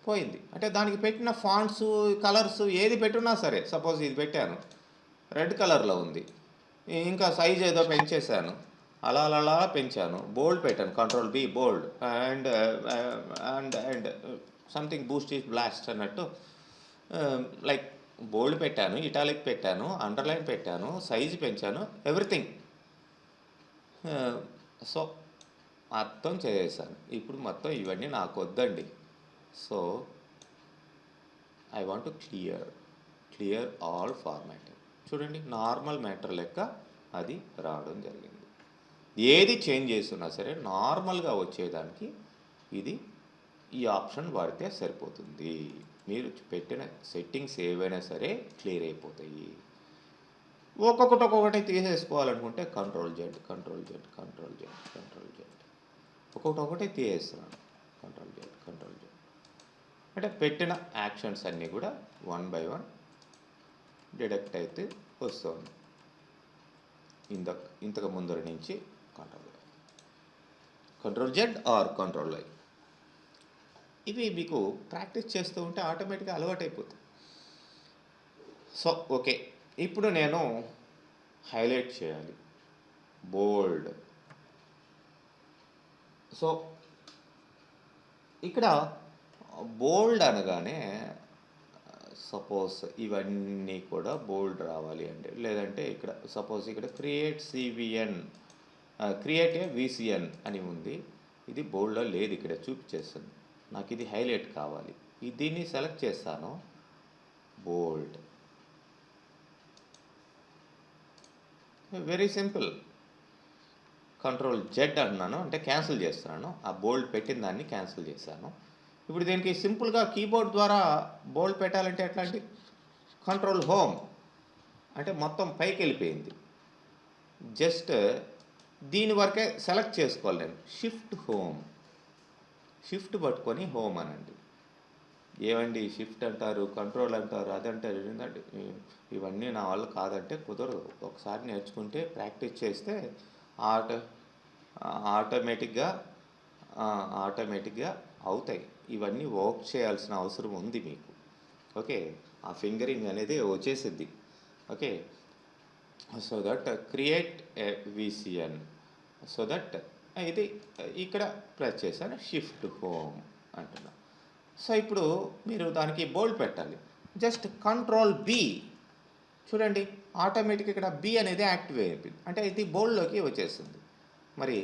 పోయింది అంటే దానికి పెట్టిన ఫాంట్స్, కలర్స్ ఏది పెట్టున్నా సరే, సపోజ్ ఇది పెట్టాను రెడ్ కలర్లో ఉంది, ఇంకా సైజ్ ఏదో పెంచేశాను, అలా అలా అలా పెంచాను, బోల్డ్ పెట్టాను, control be bold, and and and something Boost is blast అన్నట్టు, లైక్ బోల్డ్ పెట్టాను, ఇటాలిక్ పెట్టాను, అండర్లైన్ పెట్టాను, సైజు పెంచాను, ఎవ్రీథింగ్. సో మొత్తం చేసేసాను. ఇప్పుడు మొత్తం ఇవన్నీ నాకు వద్దండి. So I want to clear all format. చూడండి, నార్మల్ మ్యాటర్ లెక్క అది రావడం జరిగింది. ఏది చేంజ్ చేస్తున్నా సరే నార్మల్గా వచ్చేదానికి ఇది ఈ ఆప్షన్ వాడితే సరిపోతుంది. మీరు పెట్టిన సెట్టింగ్స్ ఏవైనా సరే క్లియర్ అయిపోతాయి. ఒక్కొక్కటి తీసేసుకోవాలనుకుంటే కంట్రోల్ జెడ్ ఒక్కొక్కటి తీసేస్తున్నాను, కంట్రోల్ జెడ్ అంటే పెట్టిన యాక్షన్స్ అన్నీ కూడా 1 by 1 డిడక్ట్ అయితే వస్తుంది. ఇంతకు ముందర నుంచి control Z or control I. ఇవి మీకు ప్రాక్టీస్ చేస్తూ ఉంటే ఆటోమేటిక్గా అలవాటైపోతుంది. సో ఓకే, ఇప్పుడు నేను హైలైట్ చేయాలి, బోల్డ్. సో ఇక్కడ బోల్డ్ అనగానే సపోజ్ ఇవన్నీ కూడా బోల్డ్ రావాలి అంటే, లేదంటే ఇక్కడ సపోజ్ ఇక్కడ క్రియేట్ ఏ విసిఎన్ అని ఉంది, ఇది బోల్డ్లో లేదు, ఇక్కడ చూపించేస్తుంది. నాకు ఇది హైలైట్ కావాలి, దీన్ని సెలెక్ట్ చేస్తాను, bold. Very simple. Control Z అంటున్నాను అంటే క్యాన్సిల్ చేస్తున్నాను, ఆ బోల్డ్ పెట్టిన దాన్ని క్యాన్సిల్ చేశాను. ఇప్పుడు దీనికి సింపుల్గా కీబోర్డ్ ద్వారా బోల్డ్ పెట్టాలంటే ఎట్లా అంటే కంట్రోల్ హోమ్ అంటే మొత్తం పైకి వెళ్ళిపోయింది. జస్ట్ దీని వరకే సెలెక్ట్ చేసుకోవాలి నేను, షిఫ్ట్ పట్టుకొని హోమ్ అనండి. ఏమండి షిఫ్ట్ అంటారు, కంట్రోల్ అంటారు, అదంటారు, ఏంటంటే ఇవన్నీ నా వల్ల కాదంటే కుదరదు. ఒకసారి నేర్చుకుంటే ప్రాక్టీస్ చేస్తే ఆటోమేటిక్గా అవుతాయి. ఇవన్నీ వర్క్ చేయాల్సిన అవసరం ఉంది మీకు. ఓకే, ఆ ఫింగరింగ్ అనేది వచ్చేసిద్ది. Okay, so that create a VCN, so that ఇది ఇక్కడ ప్రెస్ చేశాను, షిఫ్ట్ హోమ్ అంటున్నా. సో ఇప్పుడు మీరు దానికి బోల్డ్ పెట్టాలి, జస్ట్ కంట్రోల్ బి. చూడండి, ఆటోమేటిక్ ఇక్కడ బి అనేది యాక్టివ్ అయిపోయింది, అంటే ఇది బోల్డ్లోకి వచ్చేస్తుంది. మరి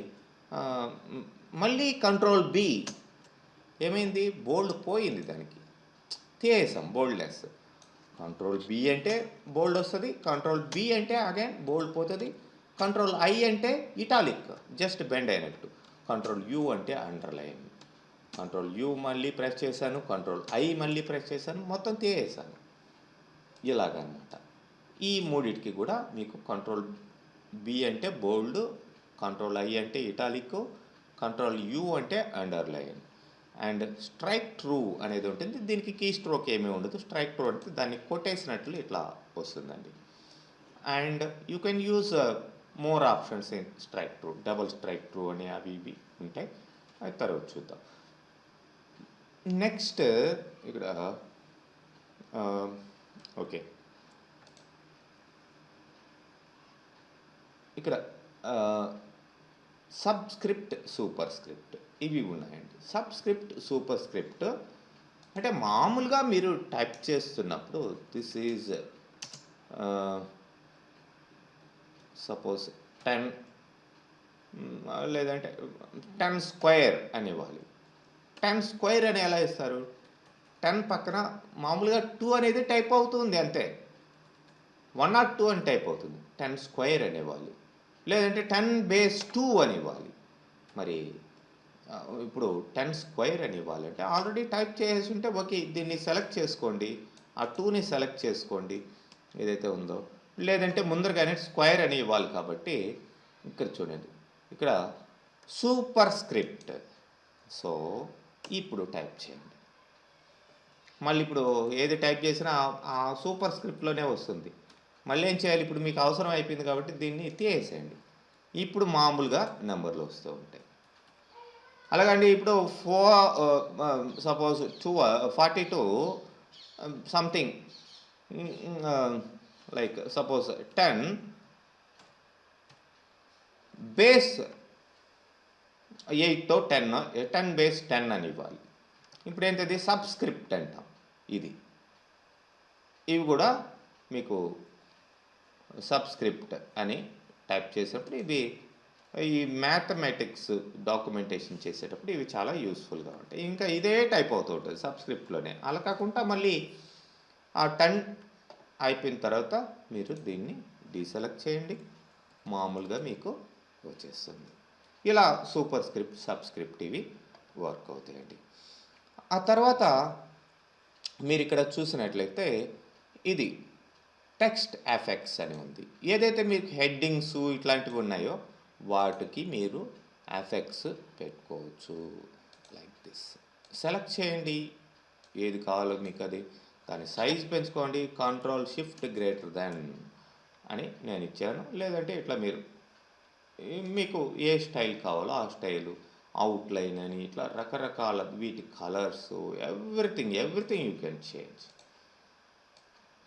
మళ్ళీ కంట్రోల్ బి ఏమైంది, బోల్డ్ పోయింది, దానికి తీసేసాం బోల్డ్నెస్. కంట్రోల్ బి అంటే బోల్డ్ వస్తుంది, కంట్రోల్ బి అంటే అగైన్ బోల్డ్ పోతుంది, కంట్రోల్ ఐ అంటే ఇటాలిక్ జస్ట్ బెండ్ అయినట్టు, కంట్రోల్ యూ అంటే అండర్లైన్, కంట్రోల్ యూ మళ్ళీ ప్రెస్ చేశాను, కంట్రోల్ ఐ మళ్ళీ ప్రెస్ చేశాను, మొత్తం తీసేసాను. ఇలాగనమాట. ఈ మూడిటికి కూడా మీకు కంట్రోల్ బి అంటే బోల్డ్, కంట్రోల్ ఐ అంటే ఇటాలిక్, కంట్రోల్ యూ అంటే అండర్లైన్. అండ్ స్ట్రైక్ ట్రూ అనేది ఉంటుంది. దీనికి కీ స్ట్రోక్ ఏమీ ఉండదు. స్ట్రైక్ ట్రూ అంటే దాన్ని కొట్టేసినట్లు ఇట్లా వస్తుందండి. And you can use more options in strike true, double strike true అని అవి ఇవి ఉంటాయి. అది తర్వాత చూద్దాం. నెక్స్ట్ ఇక్కడ ఓకే, ఇక్కడ సబ్స్క్రిప్ట్, సూపర్ స్క్రిప్ట్ ఇవి ఉన్నాయండి. సబ్స్క్రిప్ట్, సూపర్ స్క్రిప్ట్ అంటే మామూలుగా మీరు టైప్ చేస్తున్నప్పుడు దిస్ ఈజ్ సపోజ్ 10 లేదంటే 10 స్క్వేర్ అని ఇవ్వాలి. 10 స్క్వేర్ అని ఎలా ఇస్తారు? 10 పక్కన మామూలుగా 2 అనేది టైప్ అవుతుంది అంతే, 1 or 2 అని టైప్ అవుతుంది. 10 స్క్వేర్ అని ఇవ్వాలి, లేదంటే 10 బేస్ 2 అని ఇవ్వాలి. మరి ఇప్పుడు 10 స్క్వేర్ అని ఇవ్వాలంటే ఆల్రెడీ టైప్ చేసి ఉంటే ఓకే, దీన్ని సెలెక్ట్ చేసుకోండి, ఆ 2ని సెలెక్ట్ చేసుకోండి ఏదైతే ఉందో, లేదంటే ముందరగానే స్క్వేర్ అని ఇవ్వాలి. కాబట్టి ఇక్కడ చూడండి, ఇక్కడ సూపర్ స్క్రిప్ట్. సో ఇప్పుడు టైప్ చేయండి. మళ్ళీ ఇప్పుడు ఏది టైప్ చేసినా ఆ సూపర్ స్క్రిప్ట్లోనే వస్తుంది. మళ్ళీ ఏం చేయాలి? ఇప్పుడు మీకు అవసరం అయిపోయింది కాబట్టి దీన్ని తీసేయండి. ఇప్పుడు మామూలుగా నెంబర్లు వస్తూ ఉంటాయి. అలాగండి ఇప్పుడు suppose 42 something, like suppose 10 base 8తో 10 బేస్ 10 అని ఇవ్వాలి. ఇప్పుడు ఏంటది? సబ్స్క్రిప్ట్ అంటాం. ఇవి కూడా మీకు సబ్స్క్రిప్ట్ అని టైప్ చేసేటప్పుడు ఇవి ఈ మ్యాథమెటిక్స్ డాక్యుమెంటేషన్ చేసేటప్పుడు ఇవి చాలా యూస్ఫుల్గా ఉంటాయి. ఇంకా ఇదే టైప్ అవుతూ ఉంటుంది సబ్స్క్రిప్ట్లోనే. అలా కాకుండా మళ్ళీ ఆ 10 అయిపోయిన తర్వాత మీరు దీన్ని డీసెలెక్ట్ చేయండి, మామూలుగా మీకు వచ్చేస్తుంది. ఇలా సూపర్ స్క్రిప్ట్, సబ్స్క్రిప్ట్ ఇవి వర్క్ అవుతాయండి. ఆ తర్వాత మీరు ఇక్కడ చూసినట్లయితే ఇది టెక్స్ట్ ఎఫెక్ట్స్ అని ఉంది. ఏదైతే మీకు హెడ్డింగ్స్ ఇట్లాంటివి ఉన్నాయో వాటికి మీరు ఎఫెక్ట్స్ పెట్టుకోవచ్చు. లైక్ దిస్ సెలెక్ట్ చేయండి ఏది కావాలో మీకు, అది దాని సైజ్ పెంచుకోండి. కంట్రోల్ షిఫ్ట్ గ్రేటర్ దాన్ అని నేను ఇచ్చాను, లేదంటే ఇట్లా మీరు మీకు ఏ స్టైల్ కావాలో ఆ స్టైలు, అవుట్లైన్ అని ఇట్లా రకరకాల వీటి colours, everything you can change.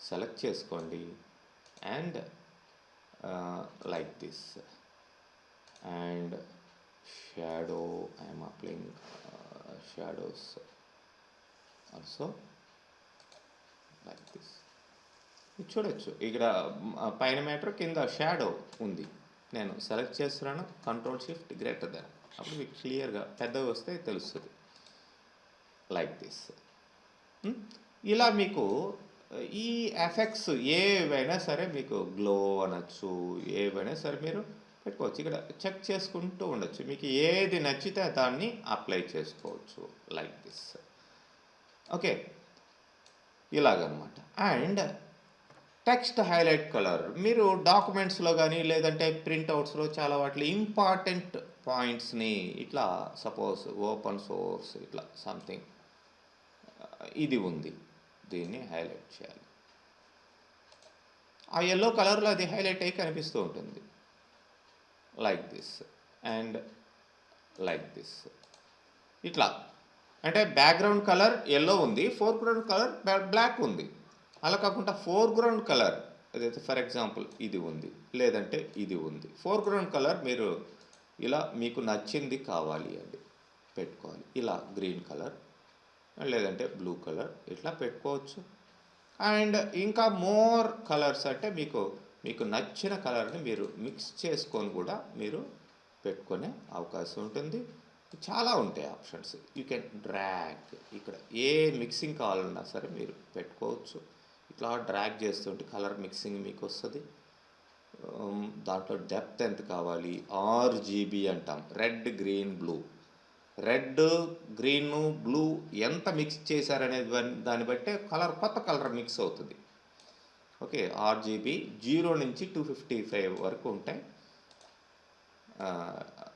Select చేసుకోండి and like this. And shadow, I'm applying shadows also like this. చూడొచ్చు ఇక్కడ పైన మ్యాటర్, కింద షాడో ఉంది. నేను సెలెక్ట్ చేస్తున్నాను, కంట్రోల్ షిఫ్ట్ గ్రేటర్ దాన్, అప్పుడు మీకు క్లియర్గా పెద్దవి వస్తే తెలుస్తుంది. Like this. ఇలా మీకు ఈ ఎఫెక్ట్స్ ఏవైనా సరే మీకు గ్లో అనొచ్చు, ఏవైనా సరే మీరు పెట్టుకోవచ్చు. ఇక్కడ చెక్ చేసుకుంటూ ఉండొచ్చు, మీకు ఏది నచ్చితే దాన్ని అప్లై చేసుకోవచ్చు. Like this. ఓకే, ఇలాగనమాట. అండ్ టెక్స్ట్ హైలైట్ కలర్ మీరు డాక్యుమెంట్స్లో కానీ లేదంటే ప్రింట్అవుట్స్లో చాలా వాటిలో ఇంపార్టెంట్ పాయింట్స్ని ఇట్లా సపోజ్ ఓపెన్ సోర్స్ ఇట్లా సంథింగ్ ఇది ఉంది, దీన్ని హైలైట్ చేయాలి. ఆ ఎల్లో కలర్లో అది హైలైట్ అయ్యి కనిపిస్తూ ఉంటుంది. Like this and like this. ఇట్లా అంటే బ్యాక్గ్రౌండ్ కలర్ ఎల్లో ఉంది, ఫోర్గ్రౌండ్ కలర్ బ్లాక్ ఉంది. అలా కాకుండా ఫోర్గ్రౌండ్ కలర్ అదైతే ఫర్ ఎగ్జాంపుల్ ఇది ఉంది, లేదంటే ఇది ఉంది. ఫోర్గ్రౌండ్ కలర్ మీరు ఇలా మీకు నచ్చింది కావాలి అది పెట్టుకోవాలి. ఇలా గ్రీన్ కలర్ లేదంటే బ్లూ కలర్ ఇట్లా పెట్టుకోవచ్చు. అండ్ ఇంకా మోర్ కలర్స్ అంటే మీకు నచ్చిన కలర్ని మీరు మిక్స్ చేసుకొని కూడా మీరు పెట్టుకునే అవకాశం ఉంటుంది. చాలా ఉంటాయి ఆప్షన్స్. యూ కెన్ డ్రాగ్, ఇక్కడ ఏ మిక్సింగ్ కావాలన్నా సరే మీరు పెట్టుకోవచ్చు. ఇట్లా డ్రాగ్ చేస్తుంటే కలర్ మిక్సింగ్ మీకు వస్తుంది. దాంట్లో డెప్త్ ఎంత కావాలి, RGB అంటాం, red green blue. Red green blue ఎంత మిక్స్ చేశారనేది దాన్ని బట్టే కొత్త కలర్ మిక్స్ అవుతుంది. ఓకే, RGB 0 నుంచి 255 వరకు ఉంటాయి.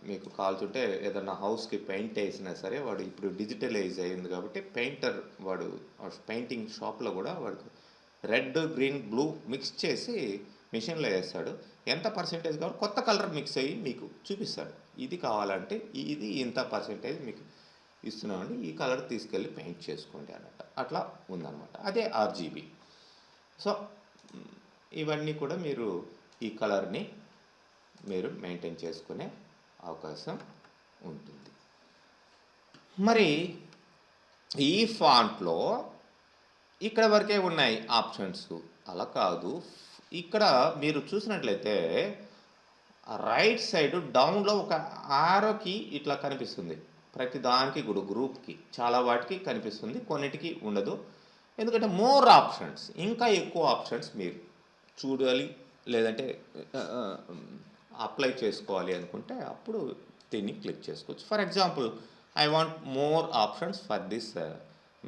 మీకు కాల్చుంటే ఏదన్నా హౌస్కి పెయింట్ వేసినా సరే వాడు ఇప్పుడు డిజిటలైజ్ అయింది కాబట్టి పెయింటర్ వాడు పెయింటింగ్ షాప్లో కూడా వాడు రెడ్ గ్రీన్ బ్లూ మిక్స్ చేసి మిషన్లో వేస్తాడు. ఎంత పర్సెంటేజ్ కావాలి కొత్త కలర్ మిక్స్ అయ్యి మీకు చూపిస్తాడు. ఇది కావాలంటే ఇది ఇంత పర్సెంటేజ్ మీకు ఇస్తున్నామండి, ఈ కలర్ తీసుకెళ్ళి పెయింట్ చేసుకోండి అన్నట్టు అట్లా ఉందన్నమాట. అదే ఆర్జీబీ. సో ఇవన్నీ కూడా మీరు ఈ కలర్ని మీరు మెయింటైన్ చేసుకునే అవకాశం ఉంటుంది. మరి ఈ ఫాంట్లో ఇక్కడ వరకే ఉన్నాయి ఆప్షన్స్, అలా కాదు. ఇక్కడ మీరు చూసినట్లయితే రైట్ సైడ్ డౌన్లో ఒక ఆరోకి ఇట్లా కనిపిస్తుంది. ప్రతి దానికి కూడా గ్రూప్కి చాలా వాటికి కనిపిస్తుంది, కొన్నిటికి ఉండదు. ఎందుకంటే మోర్ ఆప్షన్స్, ఇంకా ఎక్కువ ఆప్షన్స్ మీరు చూడాలి లేదంటే అప్లై చేసుకోవాలి అనుకుంటే అప్పుడు దీన్ని క్లిక్ చేసుకోవచ్చు. For example I want more options for this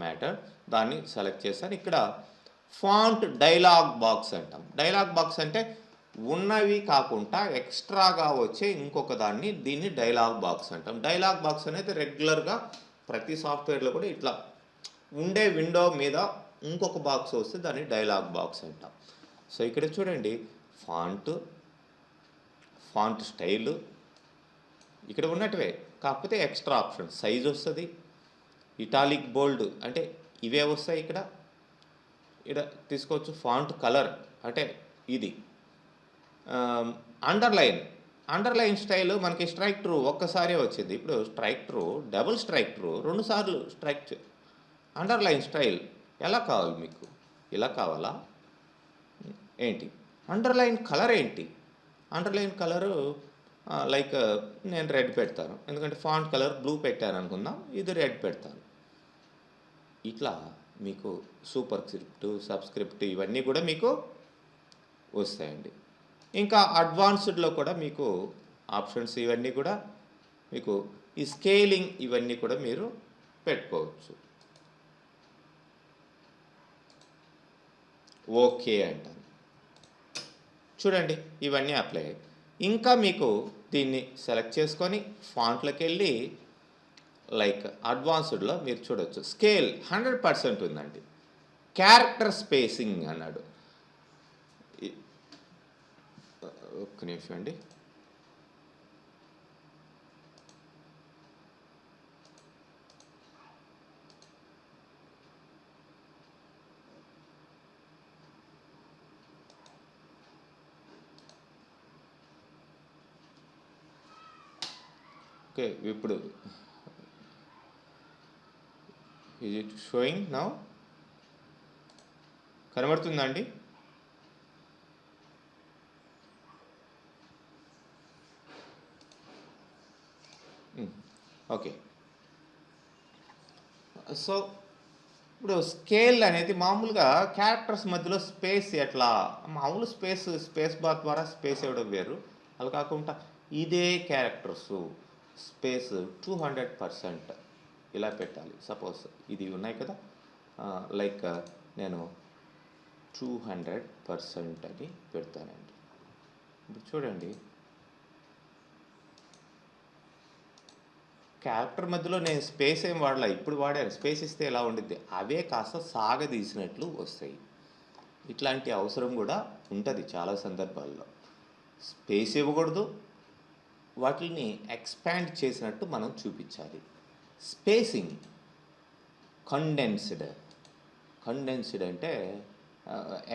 matter, దాన్ని సెలెక్ట్ చేశాను. ఇక్కడ ఫాంట్ డైలాగ్ బాక్స్ అంటాం. డైలాగ్ బాక్స్ అంటే ఉన్నవి కాకుండా ఎక్స్ట్రాగా వచ్చే ఇంకొక దాన్ని, దీన్ని డైలాగ్ బాక్స్ అంటాం. డైలాగ్ బాక్స్ అనేది రెగ్యులర్గా ప్రతి సాఫ్ట్వేర్లో కూడా ఇట్లా ఉండే విండో మీద ఇంకొక బాక్స్ వస్తే దాన్ని డైలాగ్ బాక్స్ అంటాం. సో ఇక్కడ చూడండి, ఫాంట్ స్టైలు ఇక్కడ ఉన్నట్టువే, కాకపోతే ఎక్స్ట్రా ఆప్షన్ సైజ్ వస్తుంది. ఇటాలిక్ బోల్డ్ అంటే ఇవే వస్తాయి. ఇక్కడ తీసుకోవచ్చు. ఫాంట్ కలర్ అంటే ఇది. అండర్లైన్ స్టైల్ మనకి స్ట్రైక్ త్రూ ఒక్కసారే వచ్చింది. ఇప్పుడు strike through, double strike through 2 సార్లు స్ట్రైక్. అండర్లైన్ స్టైల్ ఎలా కావాలి మీకు? ఇలా కావాలా ఏంటి? అండర్లైన్ కలర్ ఏంటి? అండర్లైన్ కలరు లైక్ నేను రెడ్ పెడతాను, ఎందుకంటే ఫాంట్ కలర్ బ్లూ పెట్టాను అనుకుందాం, ఇది రెడ్ పెడతాను. ఇట్లా మీకు సూపర్ స్క్రిప్ట్, సబ్స్క్రిప్ట్ ఇవన్నీ కూడా మీకు వస్తాయండి. ఇంకా అడ్వాన్స్డ్లో కూడా మీకు ఆప్షన్స్ ఇవన్నీ కూడా మీకు, ఈ స్కేలింగ్ ఇవన్నీ కూడా మీరు పెట్టుకోవచ్చు. ఓకే అంటాను. చూడండి ఇవన్నీ అప్లై అయ్యాయి. ఇంకా మీకు దీన్ని సెలెక్ట్ చేసుకొని ఫాంట్లోకి వెళ్ళి లైక్ అడ్వాన్స్డ్లో మీరు చూడవచ్చు స్కేల్ 100% ఉందండి. క్యారెక్టర్ స్పేసింగ్ అన్నాడు. ఒక్క నిమిషం అండి. ఓకే, ఇప్పుడు ఈజ్ ఇట్ షోయింగ్ నౌ? కనబడుతుందా అండి? ఓకే. సో ఇప్పుడు స్కేల్ అనేది మామూలుగా క్యారెక్టర్స్ మధ్యలో స్పేస్ ఎట్లా, మామూలు స్పేస్ బార్ ద్వారా స్పేస్ ఇవ్వడం వేరు. అలా కాకుండా ఇదే క్యారెక్టర్స్ స్పేస్ 200% ఇలా పెట్టాలి. సపోజ్ ఇది ఉన్నాయి కదా, లైక్ నేను 200% అని పెడతానండి. ఇప్పుడు చూడండి, క్యారెక్టర్ మధ్యలో నేను స్పేస్ ఏం వాడలా, ఇప్పుడు వాడాను. స్పేస్ ఇస్తే ఎలా ఉండిద్ది, అవే కాస్త సాగదీసినట్లు వస్తాయి. ఇట్లాంటి అవసరం కూడా ఉంటుంది చాలా సందర్భాల్లో. స్పేస్ ఇవ్వకూడదు, వాటిని ఎక్స్పాండ్ చేసినట్టు మనం చూపించాలి. స్పేసింగ్ కండెన్స్డ్ అంటే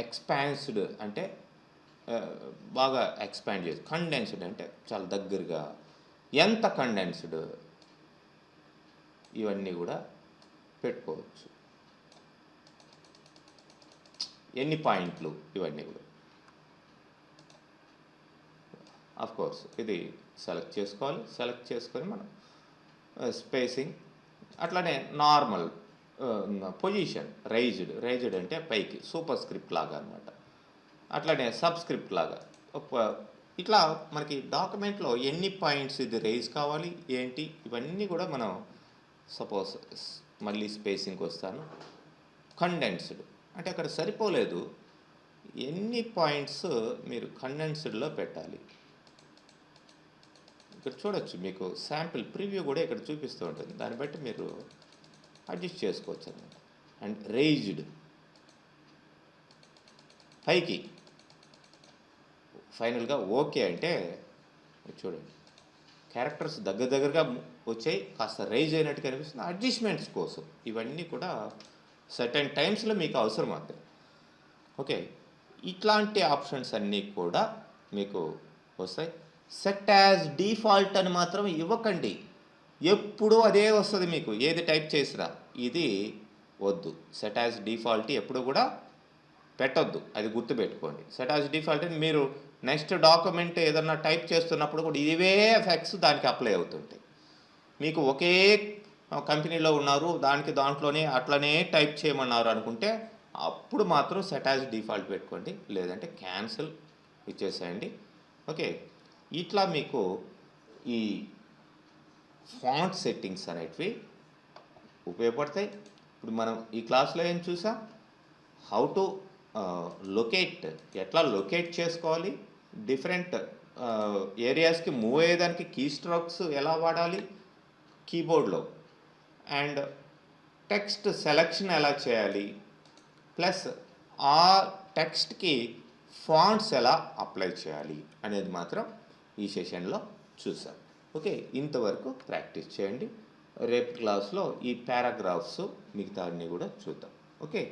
ఎక్స్పాన్స్డ్ అంటే బాగా ఎక్స్పాండ్ చేసి, కండెన్స్డ్ అంటే చాలా దగ్గరగా, ఎంత కండెన్స్డ్ ఇవన్నీ కూడా పెట్టుకోవచ్చు. ఎన్ని పాయింట్లు ఇవన్నీ కూడా కోర్స్ ఇది సెలెక్ట్ చేసుకోవాలి. సెలెక్ట్ చేసుకొని మనం స్పేసింగ్, అట్లానే నార్మల్ పొజిషన్, రైజ్డ్ అంటే పైకి, సూపర్ స్క్రిప్ట్ లాగా అనమాట. అట్లానే సబ్స్క్రిప్ట్ లాగా ఇట్లా మనకి డాక్యుమెంట్లో ఎన్ని పాయింట్స్ ఇది రైజ్ కావాలి ఏంటి ఇవన్నీ కూడా మనం, సపోజ్ మళ్ళీ స్పేసింగ్కి వస్తాను. కండెన్స్డ్ అంటే అక్కడ సరిపోలేదు, ఎన్ని పాయింట్స్ మీరు కండెన్స్డ్లో పెట్టాలి. ఇక్కడ చూడొచ్చు, మీకు శాంపిల్ ప్రివ్యూ కూడా ఇక్కడ చూపిస్తూ ఉంటుంది. దాన్ని బట్టి మీరు అడ్జస్ట్ చేసుకోవచ్చు అన్నమాట. అండ్ రేజ్డ్ పైకి ఫైనల్గా ఓకే అంటే చూడండి క్యారెక్టర్స్ దగ్గరగా వచ్చాయి, కాస్త రైజ్ అయినట్టు కనిపిస్తుంది. అడ్జస్ట్మెంట్స్ కోసం ఇవన్నీ కూడా సర్టెన్ టైమ్స్లో మీకు అవసరం అవుతాయి. ఓకే, ఇట్లాంటి ఆప్షన్స్ అన్నీ కూడా మీకు వస్తాయి. సెట్ యాజ్ డిఫాల్ట్ అని మాత్రం ఇవ్వకండి, ఎప్పుడూ అదే వస్తుంది మీకు ఏది టైప్ చేసినా. ఇది వద్దు, సెట్ యాజ్ డిఫాల్ట్ ఎప్పుడు కూడా పెట్టొద్దు, అది గుర్తుపెట్టుకోండి. సెట్ యాజ్ డిఫాల్ట్ అని మీరు నెక్స్ట్ డాక్యుమెంట్ ఏదన్నా టైప్ చేస్తున్నప్పుడు కూడా ఇవే ఎఫెక్ట్స్ దానికి అప్లై అవుతుంటాయి. మీకు ఒకే కంపెనీలో ఉన్నారు, దాంట్లోనే అట్లనే టైప్ చేయమన్నారు అనుకుంటే అప్పుడు మాత్రం సెట్ యాజ్ డిఫాల్ట్ పెట్టుకోండి, లేదంటే క్యాన్సిల్ ఇచ్చేసేయండి. ఓకే, ఇట్లా మీకు ఈ ఫాంట్ సెట్టింగ్స్ అనేటివి ఉపయోగపడతాయి. ఇప్పుడు మనం ఈ క్లాస్లో ఏం చూసాం, హౌ టు లొకేట్, ఎట్లా లొకేట్ చేసుకోవాలి, డిఫరెంట్ ఏరియాస్కి మూవ్ అయ్యేదానికి కీ స్ట్రోక్స్ ఎలా వాడాలి కీబోర్డ్లో, అండ్ టెక్స్ట్ సెలెక్షన్ ఎలా చేయాలి, ప్లస్ ఆ టెక్స్ట్కి ఫాంట్స్ ఎలా అప్లై చేయాలి అనేది మాత్రం ఈ సెషన్లో చూసాం. ఓకే, ఇంతవరకు ప్రాక్టీస్ చేయండి. రేపు క్లాస్లో ఈ పారాగ్రాఫ్స్ మిగతా అన్నీ కూడా చూద్దాం. ఓకే.